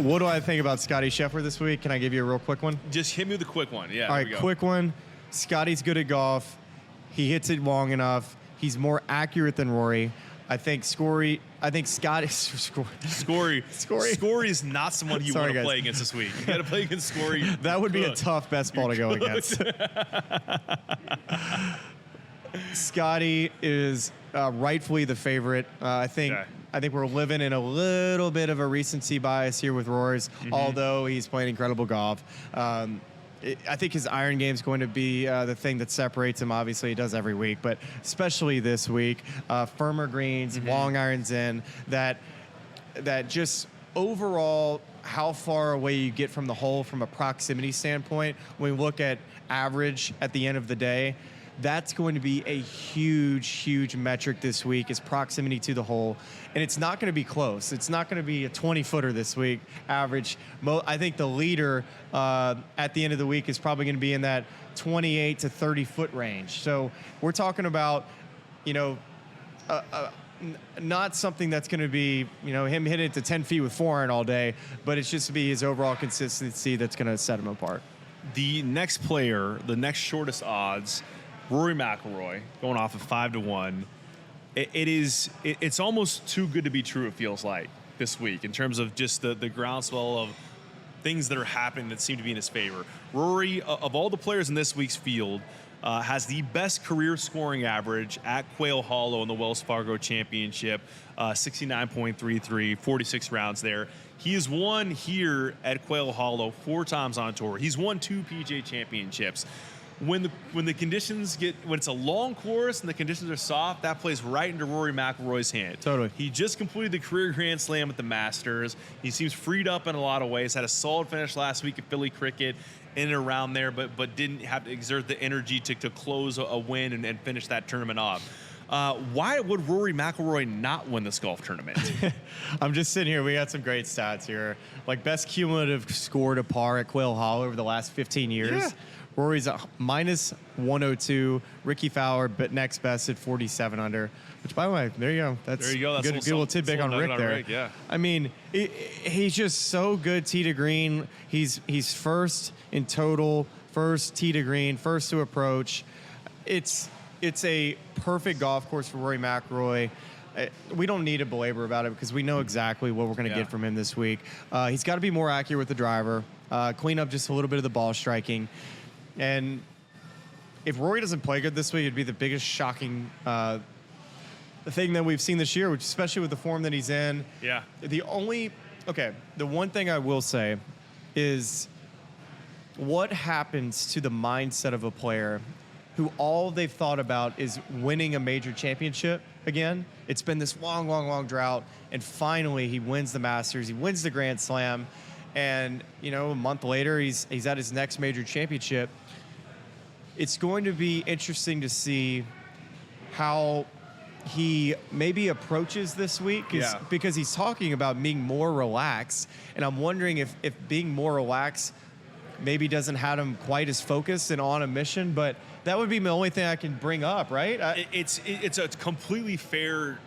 What do I think about Scotty Scheffler this week? Can I give you a real quick one? Just hit me with a quick one. Yeah. All right, quick one. Scotty's good at golf. He hits it long enough. He's more accurate than Rory. I think Scotty. Scory is not someone you want to play against this week. You got to play against Scory. That would be a tough best ball to go against. Scotty is rightfully the favorite. I think we're living in a little bit of a recency bias here with Rory's, although he's playing incredible golf. I think his iron game is going to be the thing that separates him. Obviously, he does every week, but especially this week, firmer greens, long irons in, that just overall how far away you get from the hole from a proximity standpoint. When we look at average at the end of the day, that's going to be a huge, huge metric this week, is proximity to the hole. And it's not going to be close. It's not going to be a 20-footer this week, average. I think the leader at the end of the week is probably going to be in that 28 to 30-foot range. So we're talking about, not something that's going to be, him hitting it to 10 feet with 4 iron all day, but it's just to be his overall consistency that's going to set him apart. The next player, the next shortest odds, Rory McIlroy, going off of 5-1. It's almost too good to be true, it feels like, this week, in terms of just the groundswell of things that are happening that seem to be in his favor. Rory, of all the players in this week's field, has the best career scoring average at Quail Hollow in the Wells Fargo Championship, 69.33, 46 rounds there. He has won here at Quail Hollow 4 times on tour. He's won 2 PGA Championships. When the conditions when it's a long course and the conditions are soft, that plays right into Rory McIlroy's hand. Totally. He just completed the career Grand Slam at the Masters. He seems freed up in a lot of ways. Had a solid finish last week at Philly Cricket, in and around there, but didn't have to exert the energy to close a win and finish that tournament off. Why would Rory McIlroy not win this golf tournament? I'm just sitting here. We got some great stats here. Like best cumulative score to par at Quail Hollow over the last 15 years. Yeah. Rory's a minus 102. Ricky Fowler, but next best at 47 under. Which, by the way, there you go. That's That's good little tidbit on Rick there. Yeah. I mean, he's just so good tee to green. He's first in total, first tee to green, first to approach. It's a perfect golf course for Rory McIlroy. We don't need to belabor about it because we know exactly what we're going to get from him this week. He's got to be more accurate with the driver, clean up just a little bit of the ball striking. And if Rory doesn't play good this week, it'd be the biggest shocking thing that we've seen this year, which especially with the form that he's in. Yeah. The one thing I will say is what happens to the mindset of a player who all they've thought about is winning a major championship again. It's been this long, long, long drought, and finally he wins the Masters, he wins the Grand Slam, and a month later he's at his next major championship. It's going to be interesting to see how he maybe approaches this week because he's talking about being more relaxed, and I'm wondering if being more relaxed maybe doesn't have him quite as focused and on a mission, but that would be the only thing I can bring up, right? It's a completely fair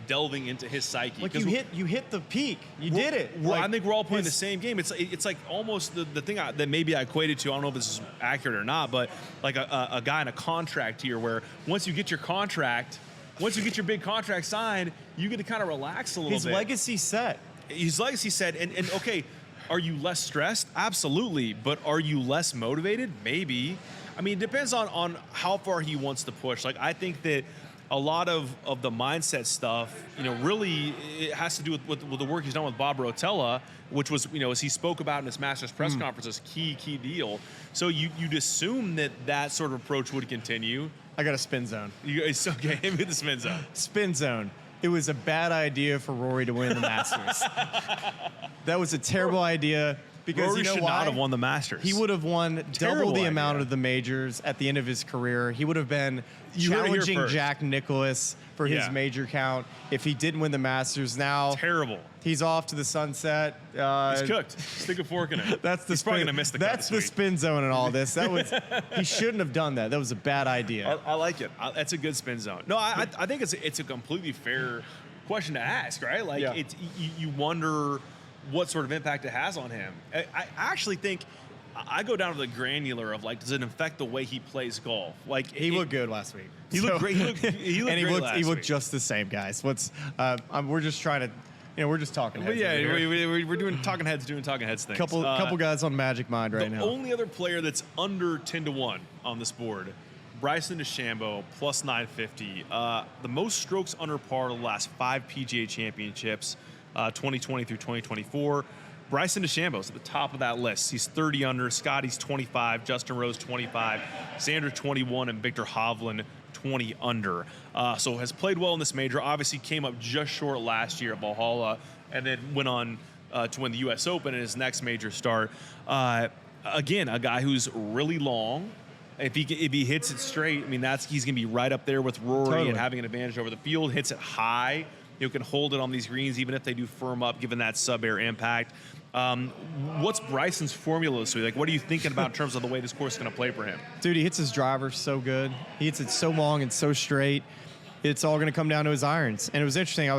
delving into his psyche. Like you hit the peak. You did it. Well, I think we're all playing the same game. It's like almost the thing that maybe I equated to, I don't know if this is accurate or not, but like a guy in a contract here where once you get your big contract signed, you get to kind of relax a little bit. His legacy set. And okay, are you less stressed? Absolutely. But are you less motivated? Maybe. I mean, it depends on how far he wants to push. Like, I think that a lot of the mindset stuff, really it has to do with the work he's done with Bob Rotella, which was, as he spoke about in his Masters press conference, key deal. So you'd assume that sort of approach would continue. I got a spin zone. It's okay. Hit me the spin zone. Spin zone. It was a bad idea for Rory to win the Masters. That was a terrible idea. Because Rory should not have won the Masters. He would have won double the amount of the majors at the end of his career. He would have been challenging Jack Nicklaus for his major count if he didn't win the Masters. Now, terrible. He's off to the sunset. He's cooked. Stick a fork in it. He's probably going to miss the cut. That's the spin zone in all this. He shouldn't have done that. That was a bad idea. I like it. That's a good spin zone. No, I think it's a completely fair question to ask, right? Like you wonder what sort of impact it has on him. I actually think I go down to the granular of like, does it affect the way he plays golf? Like he looked good last week. He looked great. He looked just the same, guys. We're just trying to, we're just talking heads. Yeah, we're doing talking heads things. Couple guys on Magic Mind right now. The only other player that's under 10-1 on this board, Bryson DeChambeau, plus 950. The most strokes under par the last 5 PGA Championships, 2020 through 2024. Bryson DeChambeau's at the top of that list. He's 30 under. Scotty's 25. Justin Rose 25. Xander 21, and Victor Hovland 20 under. So has played well in this major. Obviously came up just short last year at Valhalla, and then went on to win the U.S. Open in his next major start. Again, a guy who's really long. If he hits it straight, I mean, he's going to be right up there with Rory and having an advantage over the field. Hits it high. You can hold it on these greens, even if they do firm up, given that sub-air impact. What's Bryson's formula this week? Like, what are you thinking about in terms of the way this course is going to play for him? Dude, he hits his driver so good. He hits it so long and so straight. It's all going to come down to his irons. And it was interesting. I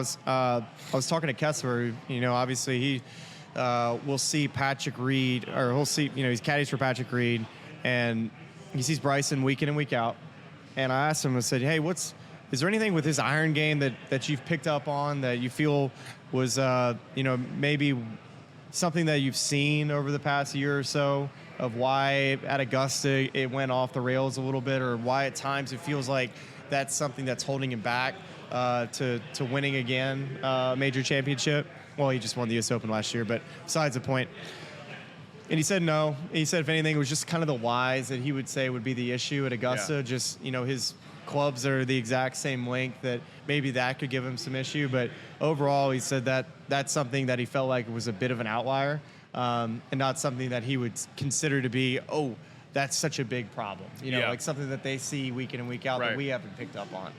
was talking to Kessler. Obviously he will see Patrick Reed, or he'll see. He's caddies for Patrick Reed, and he sees Bryson week in and week out. And I asked him, I said, hey, is there anything with his iron game that you've picked up on that you feel was, maybe something that you've seen over the past year or so of why at Augusta it went off the rails a little bit, or why at times it feels like that's something that's holding him back to winning again major championship? Well, he just won the U.S. Open last year, but besides the point. And he said no. He said, if anything, it was just kind of the whys that he would say would be the issue at Augusta. Yeah. Just, his clubs are the exact same length, that maybe that could give him some issue. But overall, he said that that's something that he felt like was a bit of an outlier, and not something that he would consider to be, that's such a big problem. Like something that they see week in and week out that we haven't picked up on.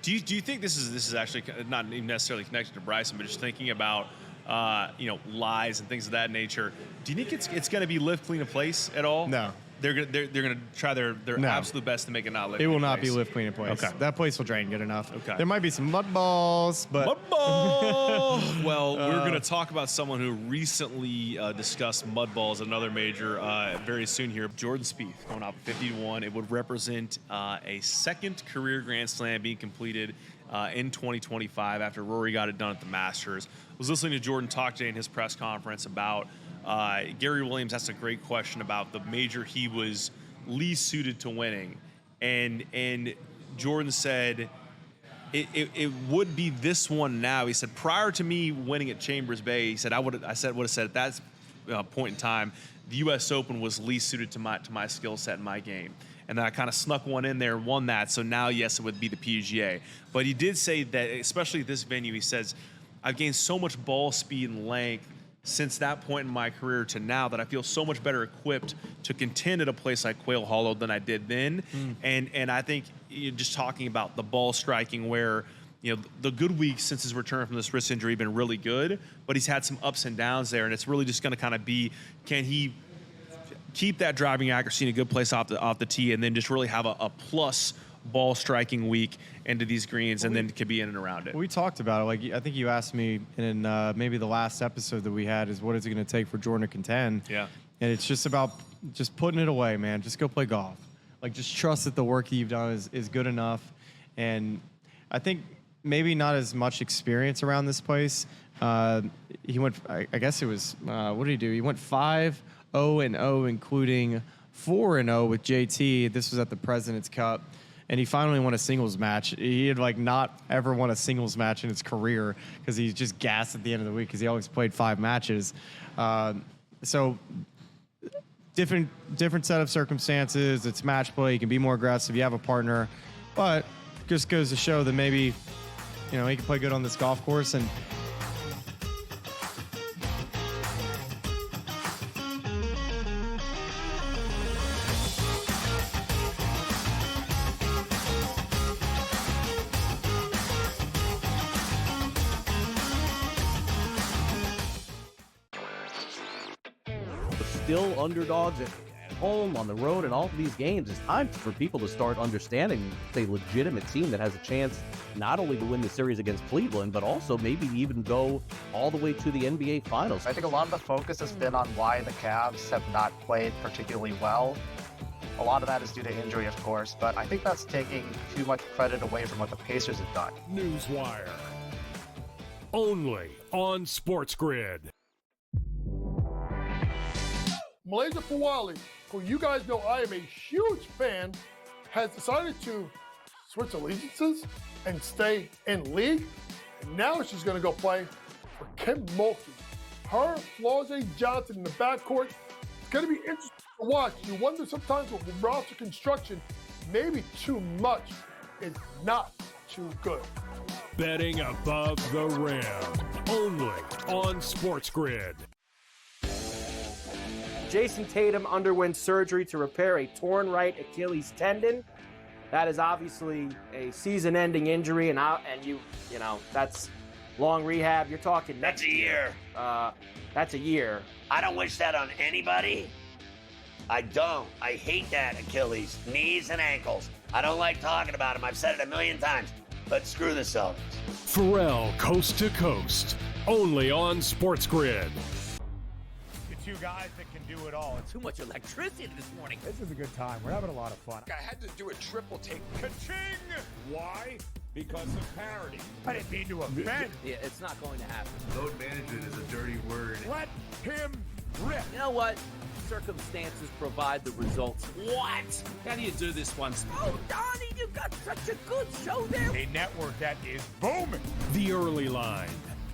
Do you think this is actually not even necessarily connected to Bryson, but just thinking about lies and things of that nature? Do you think it's going to be live clean a place at all? No. They're going to try their absolute best to make it not live. It will not be live clean a place. Okay. That place will drain good enough. Okay. There might be some mud balls, but mud ball. Well, we're going to talk about someone who recently discussed mud balls at another major very soon here. Jordan Spieth going up 50-1. It would represent a second career Grand Slam being completed in 2025 after Rory got it done at the Masters. I was listening to Jordan talk today in his press conference about Gary Williams asked a great question about the major he was least suited to winning, and Jordan said it would be this one now. He said, prior to me winning at Chambers Bay, he said I would have said at that point in time the U.S. Open was least suited to my skill set and my game. And then I kind of snuck one in there and won that. So now, yes, it would be the PGA. But he did say that, especially at this venue, he says, I've gained so much ball speed and length since that point in my career to now that I feel so much better equipped to contend at a place like Quail Hollow than I did then. And I think just talking about the ball striking where, the good weeks since his return from this wrist injury have been really good, but he's had some ups and downs there. And it's really just going to kind of be, can he keep that driving accuracy in a good place off the tee, and then just really have a plus ball striking week into these greens, and then could be in and around it. We talked about it. Like, I think you asked me in maybe the last episode that we had is what is it going to take for Jordan to contend? Yeah. And it's just about just putting it away, man. Just go play golf. Like, just trust that the work that you've done is good enough. And I think maybe not as much experience around this place. He went, I guess it was, what did he do? He went 5-0-0, including 4-0 with JT. This was at the President's Cup, and he finally won a singles match. He had not ever won a singles match in his career because he's just gassed at the end of the week because he always played 5 matches. So different set of circumstances. It's match play. You can be more aggressive. You have a partner, but just goes to show that maybe he can play good on this golf course. And still underdogs at home, on the road, and all of these games. It's time for people to start understanding it's a legitimate team that has a chance not only to win the series against Cleveland, but also maybe even go all the way to the NBA Finals. I think a lot of the focus has been on why the Cavs have not played particularly well. A lot of that is due to injury, of course, but I think that's taking too much credit away from what the Pacers have done. Newswire. Only on SportsGrid. Malaysia Fawali, who you guys know I am a huge fan, has decided to switch allegiances and stay in league. And now she's going to go play for Kim Mulkey. Her, Flau'jae Johnson in the backcourt. It's going to be interesting to watch. You wonder sometimes with roster construction, maybe too much is not too good. Betting above the rim. Only on SportsGrid. Jason Tatum underwent surgery to repair a torn right Achilles tendon. That is obviously a season-ending injury, and you know that's long rehab. You're talking that's a year. That's a year. I don't wish that on anybody. I don't. I hate that Achilles, knees and ankles. I don't like talking about them. I've said it a million times. But screw the Celtics. Pharrell Coast to Coast. Only on SportsGrid. Two guys that can do it all. Too much electricity this morning. This is a good time. We're having a lot of fun. I had to do a triple take. Ka-ching! Why? Because of parity. I didn't mean to offend. Yeah, it's not going to happen. Load management is a dirty word. Let him rip. You know what? Circumstances provide the results. What? How do you do this one? Oh, Donnie, you got such a good show there. A network that is booming. The Early Line.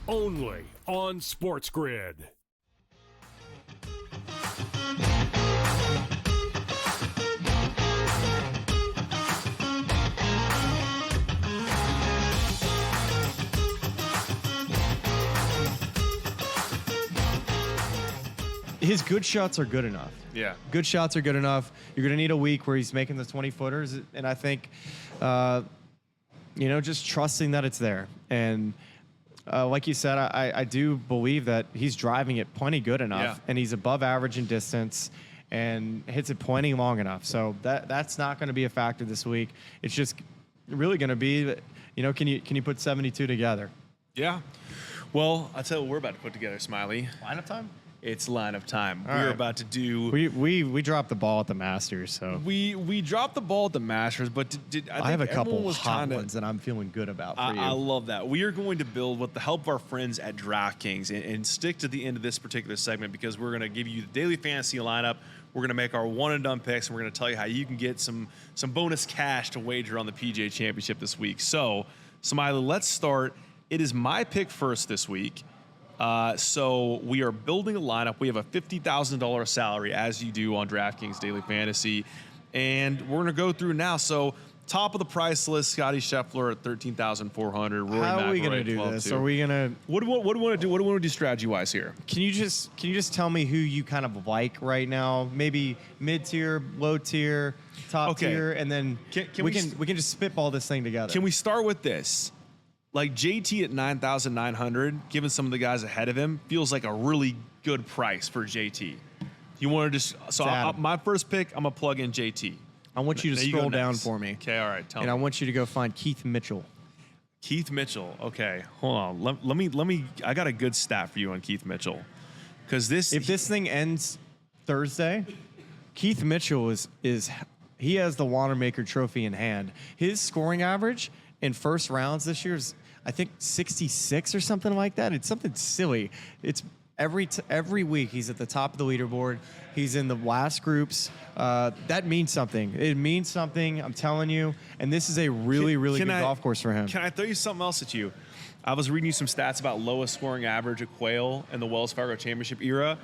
Only on SportsGrid. His good shots are good enough. Yeah. Good shots are good enough. You're going to need a week where he's making the 20-footers. And I think, just trusting that it's there. And like you said, I do believe that he's driving it plenty good enough. Yeah. And he's above average in distance and hits it plenty long enough. So that's not going to be a factor this week. It's just really going to be, can you put 72 together? Yeah. Well, I'll tell you what we're about to put together, Smylie. Lineup time? It's lineup time. All We're right. about to do. We dropped the ball at the Masters, so We dropped the ball at the Masters, but I have a couple was hot ones that I'm feeling good about for you. I love that. We are going to build with the help of our friends at DratKings and stick to the end of this particular segment because we're going to give you the daily fantasy lineup. We're going to make our one and done picks, and we're going to tell you how you can get some bonus cash to wager on the PGA Championship this week. So, Smylie, let's start. It is my pick first this week. So we are building a lineup. We have a $50,000 salary, as you do on DratKings Daily Fantasy, and we're going to go through now. So top of the price list, Scotty Scheffler at $13,400. How are we going to do this? Are we going to? What do we want to do? What do we want to do strategy-wise here? Can you just tell me who you kind of like right now? Maybe mid-tier, low-tier, top tier, and then we can just spitball this thing together. Can we start with this? Like JT at 9,900, given some of the guys ahead of him, feels like a really good price for JT. You want to just my first pick, I'm gonna plug in JT. I want you to scroll down for me. Okay, all right. Tell me. And I want you to go find Keith Mitchell. Keith Mitchell. Okay, hold on. Let me. I got a good stat for you on Keith Mitchell, because if this thing ends Thursday, Keith Mitchell he has the Wanamaker Trophy in hand. His scoring average in first rounds this year is, I think, 66 or something like that. It's something silly. It's every week he's at the top of the leaderboard. He's in the last groups. That means something. It means something, I'm telling you. And this is a really good golf course for him. Can I throw you something else at you? I was reading you some stats about lowest scoring average at Quail in the Wells Fargo Championship era.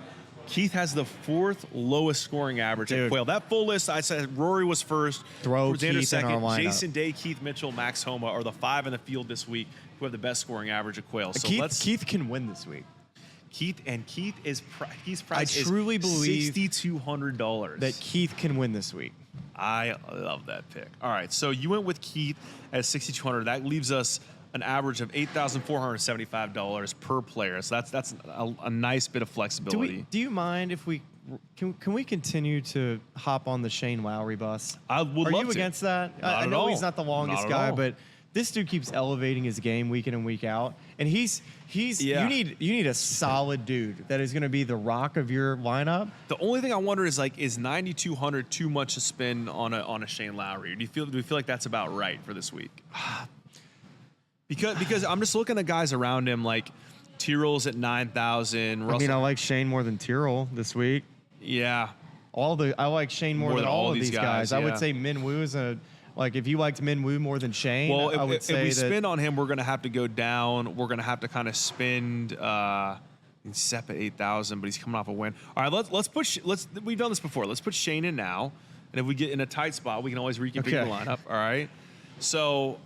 Keith has the fourth lowest scoring average at Quail. That full list, I said Rory was first. Throw Xander Keith second. in our lineup. Jason Day, Keith Mitchell, Max Homa are the five in the field this week who have the best scoring average at Quail. So Keith can win this week. Keith's price I truly believe $6,200. That Keith can win this week. I love that pick. All right, so you went with Keith at $6,200. That leaves us an average of $8,475 per player. So that's a nice bit of flexibility. Do you mind if we can we continue to hop on the Shane Lowry bus? I would love Are you to. against that? Not I at know all. he's not the longest Not at guy, all. but this dude keeps elevating his game week in and week out, and he's Yeah. you need a solid dude that is going to be the rock of your lineup. The only thing I wonder is is 9,200 too much to spend on a Shane Lowry? Do we feel like that's about right for this week? Because I'm just looking at guys around him like Tyrrell's at 9,000. I mean, I like Shane more than Tyrrell this week. Yeah. I like Shane more than all of these guys. I would say Minwoo is if you liked Minwoo more than Shane, Well, I would if say we that spend on him, we're going to have to go down. We're going to have to kind of spend. He's Sepp at 8,000, but he's coming off a win. All right, we've done this before. Let's put Shane in now, and if we get in a tight spot, we can always reconfigure the lineup. All right. So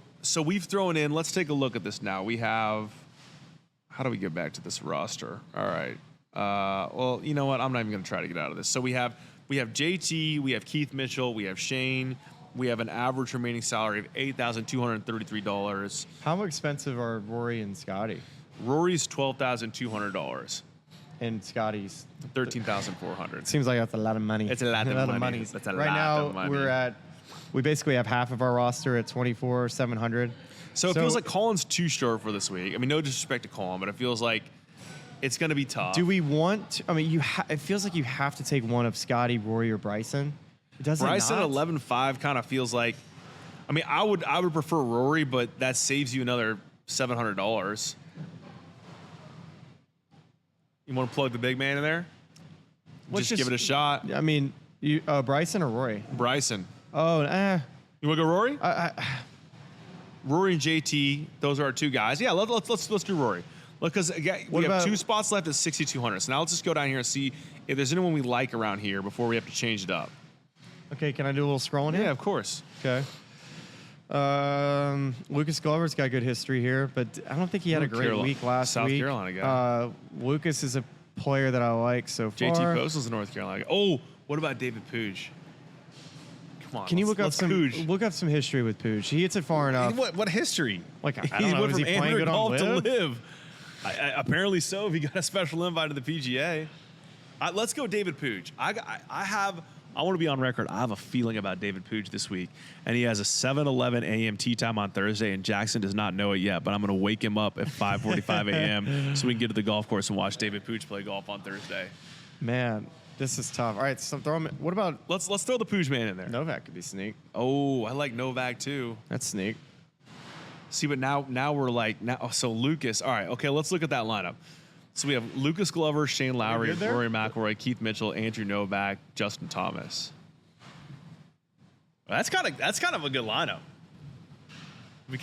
we've thrown in. Let's take a look at this now. We have. How do we get back to this roster? All right. Well, you know what? I'm not even going to try to get out of this. So we have JT, we have Keith Mitchell, we have Shane, we have an average remaining salary of $8,233. How expensive are Rory and Scotty? Rory's $12,200. And Scotty's $13,400. Seems like that's a lot of money. It's a lot of money. That's a right lot now, of money. We basically have half of our roster at 24,700. So it feels like Colin's too short for this week. I mean, no disrespect to Colin, but it feels like it's going to be tough. Do we want? I mean, it feels like you have to take one of Scotty, Rory, or Bryson. Bryson at 11.5 kind of feels like. I mean, I would prefer Rory, but that saves you another $700. You want to plug the big man in there? Just give it a shot. I mean, Bryson or Rory? Bryson. Oh, You want to go Rory? Rory and JT, those are our two guys. Yeah, let's do Rory. Because we have 2 spots left at 6,200. So now let's just go down here and see if there's anyone we like around here before we have to change it up. Okay, can I do a little scrolling here? Yeah, of course. Okay. Lucas Glover's got good history here, but I don't think he had a great week last week. South Carolina guy. Lucas is a player that I like so far. JT Postal's a North Carolina guy. Oh, what about David Puig? Come on. Can you look up some history with Puig? He hits it far enough. What history? Like I don't know. Went Is he from playing good on to Live? Live. Apparently so. If he got a special invite to the PGA. Let's go David Puig. I want to be on record. I have a feeling about David Puig this week, and he has a 7:11 a.m. tee time on Thursday, and Jackson does not know it yet. But I'm going to wake him up at 5:45 a.m. so we can get to the golf course and watch David Puig play golf on Thursday. Man, this is tough. All right, so throw him. What about? Let's throw the Puig man in there. Novak could be sneak. Oh, I like Novak too. That's sneak. See, but now we're so Lucas. All right, okay, let's look at that lineup. So we have Lucas Glover, Shane Lowry, Rory McIlroy, Keith Mitchell, Andrew Novak, Justin Thomas. Well, that's kind of a good lineup.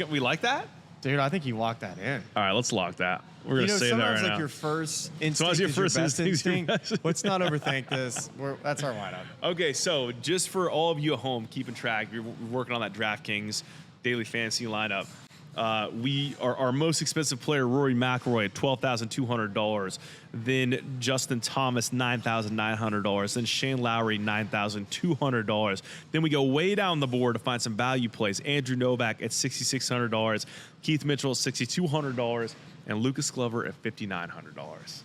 We like that, dude. I think you locked that in. All right, let's lock that. We're gonna say that right now. Your first instinct is your best instinct. Let's not overthink this. That's our lineup. Okay, so just for all of you at home keeping track, you're working on that DratKings Daily Fantasy lineup. Our most expensive player, Rory McIlroy, at $12,200. Then Justin Thomas, $9,900. Then Shane Lowry, $9,200. Then we go way down the board to find some value plays. Andrew Novak at $6,600. Keith Mitchell at $6,200. And Lucas Glover at $5,900.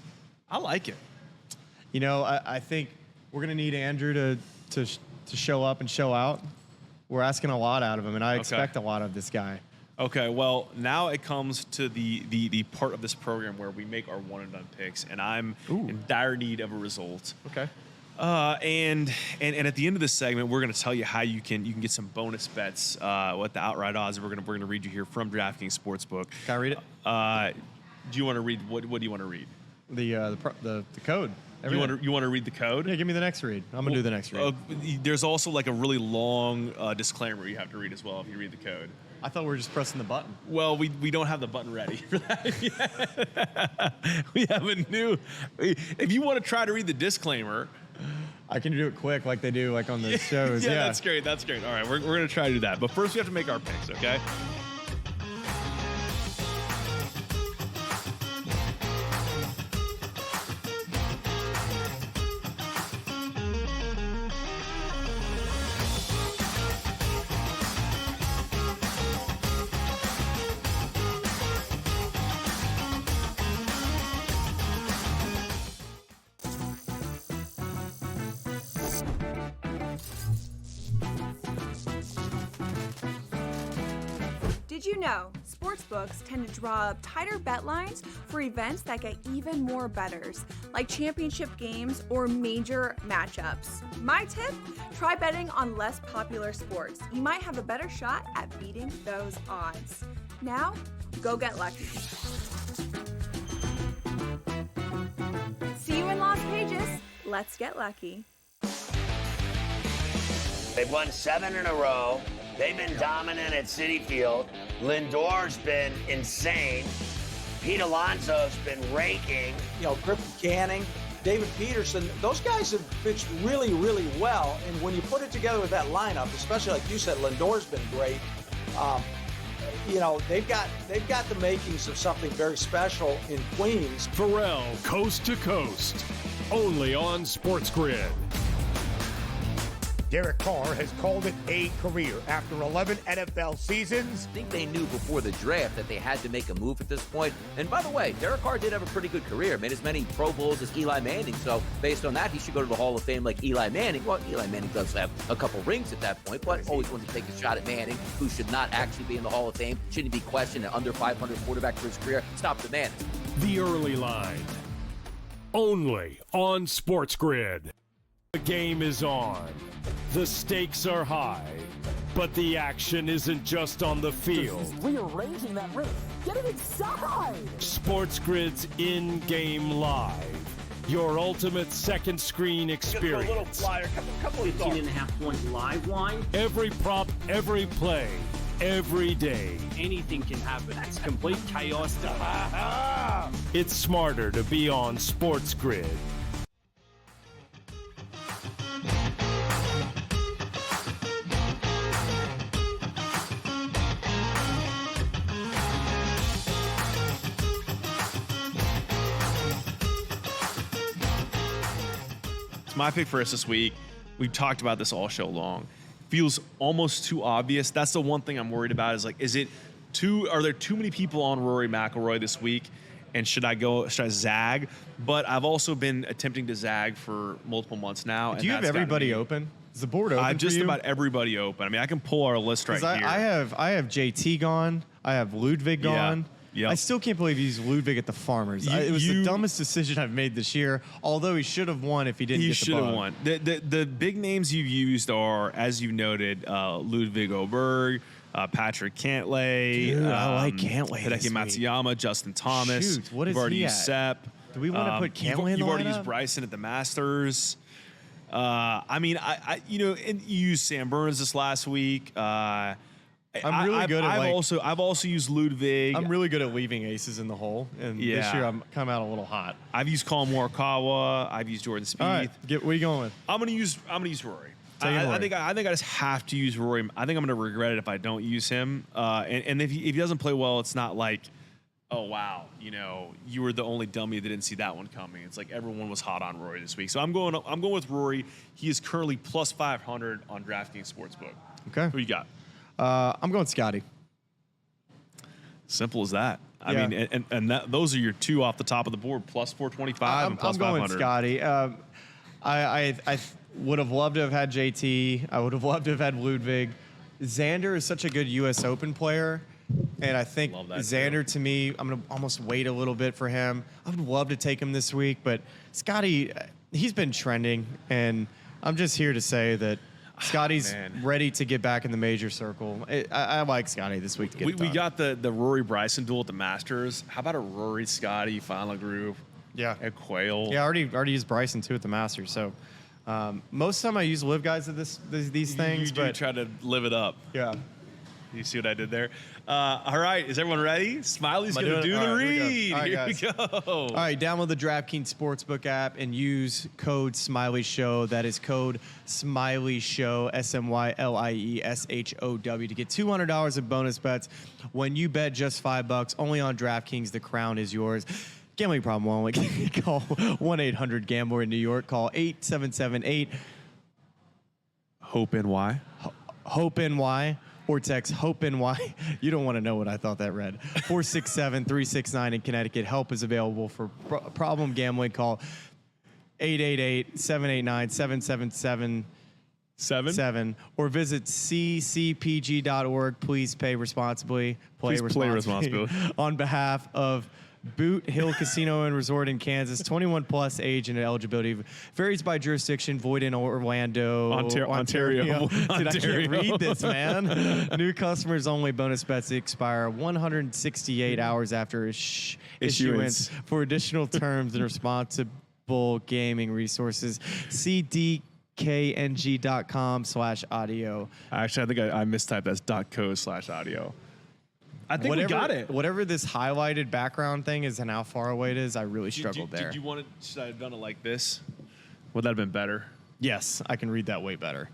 I like it. You know, I think we're going to need Andrew to show up and show out. We're asking a lot out of him, and I expect a lot of this guy. Okay, well, now it comes to the part of this program where we make our one-and-done picks, and I'm in dire need of a result. Okay. And at the end of this segment, we're going to tell you how you can get some bonus bets with the outright odds. We're going to read you here from DraftKings Sportsbook. Can I read it? Do you want to read what do you want to read? The code. You want to read the code? Yeah, give me the next read. I'm gonna do the next read. There's also like a really long disclaimer you have to read as well if you read the code. I thought we were just pressing the button. Well, we don't have the button ready for that yet. We have a new. If you want to try to read the disclaimer, I can do it quick like they do like on the shows. Yeah, that's great. That's great. All right, we're gonna try to do that, but first we have to make our picks. Okay. Did you know sportsbooks tend to draw up tighter bet lines for events that get even more bettors, like championship games or major matchups? My tip, try betting on less popular sports. You might have a better shot at beating those odds. Now, go get lucky. See you in Las Vegas. Let's get lucky. They've won 7 in a row. They've been dominant at Citi Field. Lindor's been insane. Pete Alonso's been raking. You know, Griffin Canning, David Peterson, those guys have pitched really, really well. And when you put it together with that lineup, especially like you said, Lindor's been great. You know, they've got the makings of something very special in Queens. Pharrell, Coast to Coast, only on SportsGrid. Derek Carr has called it a career after 11 NFL seasons. I think they knew before the draft that they had to make a move at this point. And by the way, Derek Carr did have a pretty good career, made as many Pro Bowls as Eli Manning. So based on that, he should go to the Hall of Fame like Eli Manning. Well, Eli Manning does have a couple rings at that point, but always wanted to take a shot at Manning, who should not actually be in the Hall of Fame. Shouldn't be questioned an under 500 quarterback for his career. Stop the man. The Early Line, only on SportsGrid. The game is on. The stakes are high, but the action isn't just on the field. He's rearranging that ring. Get it inside! SportsGrid's in-game live. Your ultimate second screen experience. A little flyer, couple 15.5-point live line. Every prop, every play, every day. Anything can happen. That's complete chaos. It's smarter to be on SportsGrid. My pick for us this week, we've talked about this all show long. Feels almost too obvious. That's the one thing I'm worried about is like, are there too many people on Rory McIlroy this week? And should I zag? But I've also been attempting to zag for multiple months now. Do you have everybody open? Is the board open? I have just for you? about everybody open. I mean, I can pull our list right here. I have JT gone. I have Ludwig gone. Yep. I still can't believe he used Ludwig at the Farmers. It was the dumbest decision I've made this yeyear, although he should have won if he didn't get the bug. He should have won. The big names you've used are, as you noted, Ludwig Oberg, Patrick Cantlay. Dude, I like Cantlay Hideki Matsuyama, Justin Thomas. Shoot, what is You've already he used at? Sepp. Do we want to put Cantlay in the You've already lineup? used Bryson at the Masters. I mean, and you used Sam Burns this last week. I'm really good at I've also used Ludwig. I'm really good at leaving aces in the hole, and this year I'm come out a little hot. I've used Colin Morikawa. I've used Jordan Spieth. All right, what are you going with? I'm gonna use Rory. I think I just have to use Rory. I think I'm gonna regret it if I don't use him. And if he doesn't play well, it's not like, oh wow, you were the only dummy that didn't see that one coming. It's like everyone was hot on Rory this week. So I'm going with Rory. He is currently plus 500 on DratKings Sportsbook. Okay. Who you got? I'm going Scotty. Simple as that. I mean, and those are your two off the top of the board, plus 425 and plus 500. I'm going Scotty. I would have loved to have had JT. I would have loved to have had Ludwig. Xander is such a good U.S. Open player, and I think Xander, to me, I'm going to almost wait a little bit for him. I would love to take him this week, but Scotty, he's been trending, and I'm just here to say that Scotty's ready to get back in the major circle. I like Scotty this week to get it done. We got the Rory Bryson duel at the Masters. How about a Rory Scotty final group? Yeah. At Quail. Yeah, I already used Bryson too at the Masters. So most of the time I use live guys at these things. You do try to live it up. Yeah. You see what I did there? All right, is everyone ready? Smiley's going to do the read. Here we go. All right, download the DratKings Sportsbook app and use code Smylie Show. That is code Smylie Show, SMYLIESHOW, to get $200 of bonus bets when you bet just $5 only on DratKings. The crown is yours. Gambling problem only. Call 1-800-GAMBLER in New York. Call 877-8 HOPE-NY. HOPE-NY. Or text HOPE-NY. You don't want to know what I thought that read. 467-369 in Connecticut. Help is available for problem gambling. Call 888-789-7777. 7, or visit ccpg.org. Please play responsibly. On behalf of Boot Hill Casino and Resort in Kansas. 21 plus age and eligibility varies by jurisdiction. Void in Orlando, Ontario. Dude, I can't read this, man. New customers only. Bonus bets expire 168 hours after issuance. For additional terms and responsible gaming resources, see dkng.com/audio. Actually, I think I mistyped. That's .co/audio. I think we got it. Whatever this highlighted background thing is and how far away it is, I really struggled there. Did you want it? Should I have done it like this? Would that have been better? Yes, I can read that way better.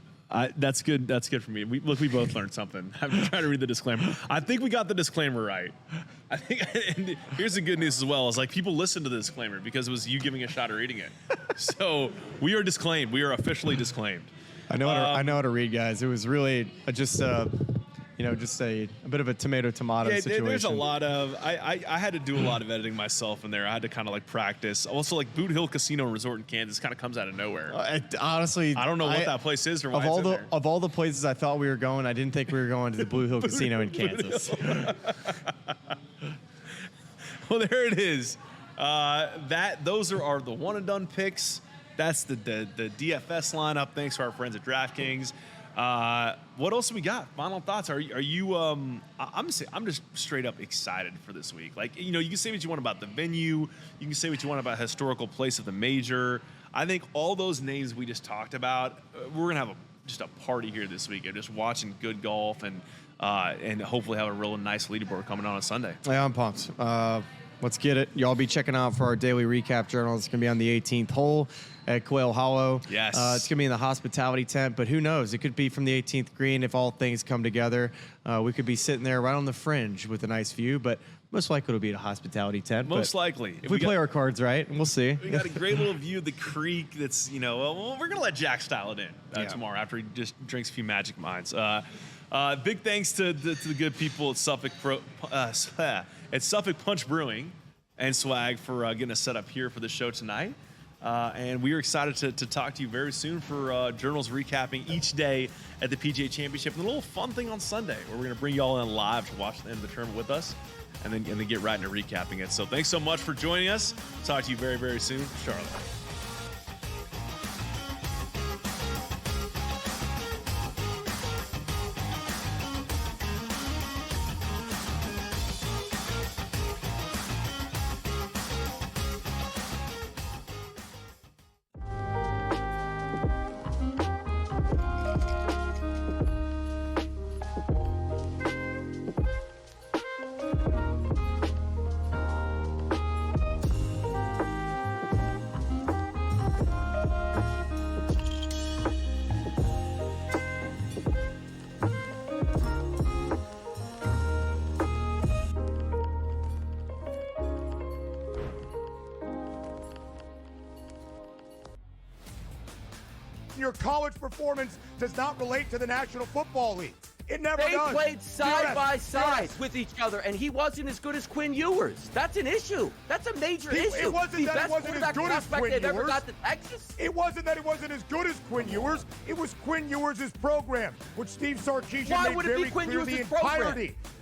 That's good. That's good for me. We both learned something. I'm trying to read the disclaimer. I think we got the disclaimer right. I think. And here's the good news as well: is like people listened to the disclaimer because it was you giving a shot at reading it. So we are disclaimed. We are officially disclaimed. I know how to read, guys. It was really just a bit of a tomato situation. There's a lot of I had to do a lot of editing myself in there. I had to kind of like practice. Also, like Boot Hill Casino and Resort in Kansas kind of comes out of nowhere. Honestly, I don't know what that place is or why it's in there. Of all the places I thought we were going, I didn't think we were going to the Blue Hill Casino in Kansas. Well, there it is. Those are the one and done picks. That's the DFS lineup. Thanks to our friends at DratKings. What else do we got? Final thoughts? Are you? I'm just straight up excited for this week. Like, you can say what you want about the venue. You can say what you want about historical place of the major. I think all those names we just talked about, we're gonna have just a party here this week. Just watching good golf and hopefully have a real nice leaderboard coming on Sunday. Yeah, I'm pumped. Let's get it. Y'all be checking out for our daily recap journal. It's going to be on the 18th hole at Quail Hollow. Yes. It's going to be in the hospitality tent, but who knows? It could be from the 18th green if all things come together. We could be sitting there right on the fringe with a nice view, but most likely it'll be at a hospitality tent. Most likely. If we play our cards right, we'll see. We got a great little view of the creek that's, we're going to let Jack style it in tomorrow after he just drinks a few Magic Minds. Big thanks to the good people at Suffolk Punch Brewing and Swag for getting us set up here for the show tonight. And we are excited to talk to you very soon for journals recapping each day at the PGA Championship and a little fun thing on Sunday where we're going to bring you all in live to watch the end of the tournament with us and then get right into recapping it. So thanks so much for joining us. Talk to you very, very soon. Charlotte. Your college performance does not relate to the National Football League. It never does. They played side by side with each other, and he wasn't as good as Quinn Ewers. That's an issue. That's a major issue. It wasn't that it wasn't as good as Quinn Ewers. Ever got to Texas. It wasn't that it wasn't as good as Quinn Ewers. It was Quinn Ewers' program, which Steve Sarkisian made very clear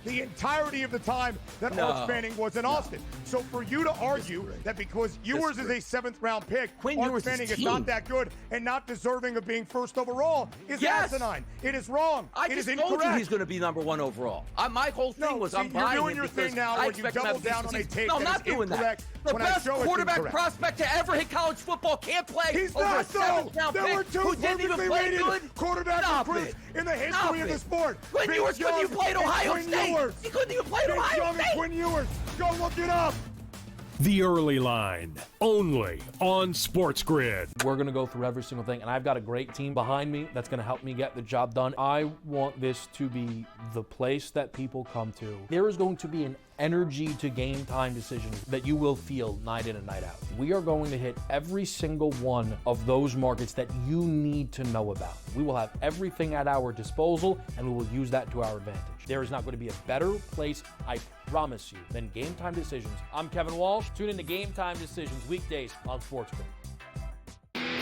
the entirety of the time that Arch Manning was in Austin. So for you to argue that because Ewers is a 7th-round pick, Arch Manning is not that good and not deserving of being first overall is asinine. It is wrong. It is incorrect. He's going to be number 1 overall. My whole thing was I'm buying you're doing your thing now where you double down on a take that is incorrect. The best quarterback prospect to ever hit college football can't play. He's over not a 7th-round There were pick two who didn't even play rated good. quarterback recruits in the history of the sport. Quinn Ewers couldn't even play at Ohio State. He couldn't even play at Ohio State. Quinn Ewers. Go look it up. The Early Line, only on SportsGrid. We're going to go through every single thing, and I've got a great team behind me that's going to help me get the job done. I want this to be the place that people come to. There is going to be an energy to game time decisions that you will feel night in and night out. We are going to hit every single one of those markets that you need to know about. We will have everything at our disposal, and we will use that to our advantage. There is not going to be a better place, I promise you, than Game Time Decisions. I'm Kevin Walsh. Tune in to Game Time Decisions weekdays on SportsGrid.